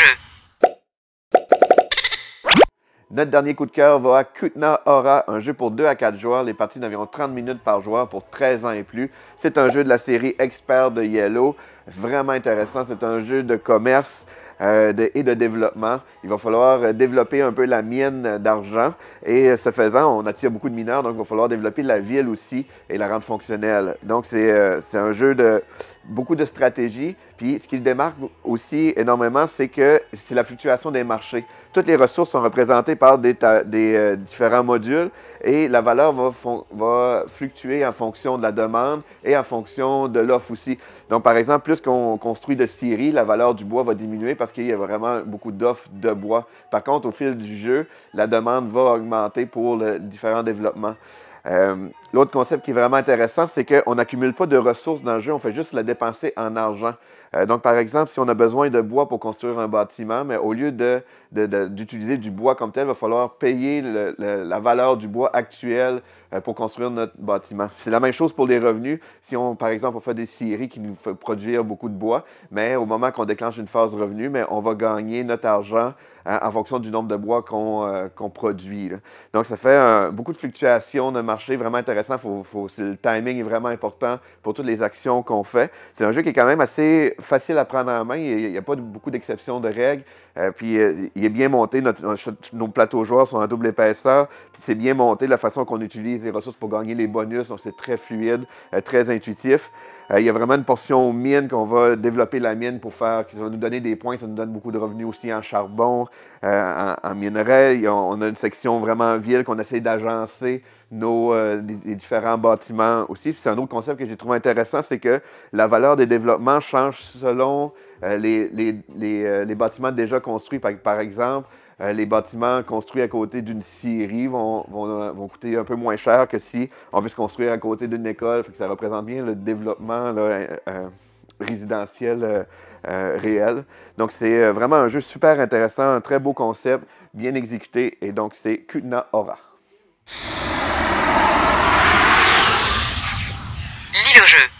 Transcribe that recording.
jeu. Notre dernier coup de cœur va à Kutna Hora, un jeu pour 2 à 4 joueurs, les parties d'environ 30 minutes par joueur pour 13 ans et plus. C'est un jeu de la série Expert de Yellow, vraiment intéressant, c'est un jeu de commerce et de développement. Il va falloir développer un peu la mine d'argent et ce faisant, on attire beaucoup de mineurs, donc il va falloir développer la ville aussi et la rendre fonctionnelle. Donc c'est un jeu de beaucoup de stratégie. Puis ce qui le démarque aussi énormément, c'est que c'est la fluctuation des marchés. Toutes les ressources sont représentées par des différents modules et la valeur va fluctuer en fonction de la demande et en fonction de l'offre aussi. Donc, par exemple, plus qu'on construit de scieries, la valeur du bois va diminuer parce qu'il y a vraiment beaucoup d'offres de bois. Par contre, au fil du jeu, la demande va augmenter pour les différents développements. L'autre concept qui est vraiment intéressant, c'est qu'on n'accumule pas de ressources dans le jeu, on fait juste la dépenser en argent. Donc, par exemple, si on a besoin de bois pour construire un bâtiment, mais au lieu d'utiliser du bois comme tel, il va falloir payer la valeur du bois actuel pour construire notre bâtiment. C'est la même chose pour les revenus. Si on, par exemple, on fait des scieries qui nous font produire beaucoup de bois, mais au moment qu'on déclenche une phase revenu, mais on va gagner notre argent en fonction du nombre de bois qu'on produit, là. Donc, ça fait beaucoup de fluctuations de marché, vraiment intéressant. Le timing est vraiment important pour toutes les actions qu'on fait. C'est un jeu qui est quand même assez facile à prendre en main. Il n'y a pas beaucoup d'exceptions de règles. Puis, il est bien monté. Nos plateaux joueurs sont en double épaisseur. Puis, c'est bien monté la façon qu'on utilise les ressources pour gagner les bonus. Donc, c'est très fluide, très intuitif. Il y a vraiment une portion mine qu'on va développer la mine pour faire, qui va nous donner des points. Ça nous donne beaucoup de revenus aussi en charbon, en minerai. On a une section vraiment ville qu'on essaie d'agencer les différents bâtiments aussi. Puis c'est un autre concept que j'ai trouvé intéressant, c'est que la valeur des développements change selon les bâtiments déjà construits. Par exemple, les bâtiments construits à côté d'une scierie vont coûter un peu moins cher que si on veut se construire à côté d'une école. Fait que ça représente bien le développement là, résidentiel réel. Donc c'est vraiment un jeu super intéressant, un très beau concept, bien exécuté. Et donc c'est Kutna Hora. Lis le jeu.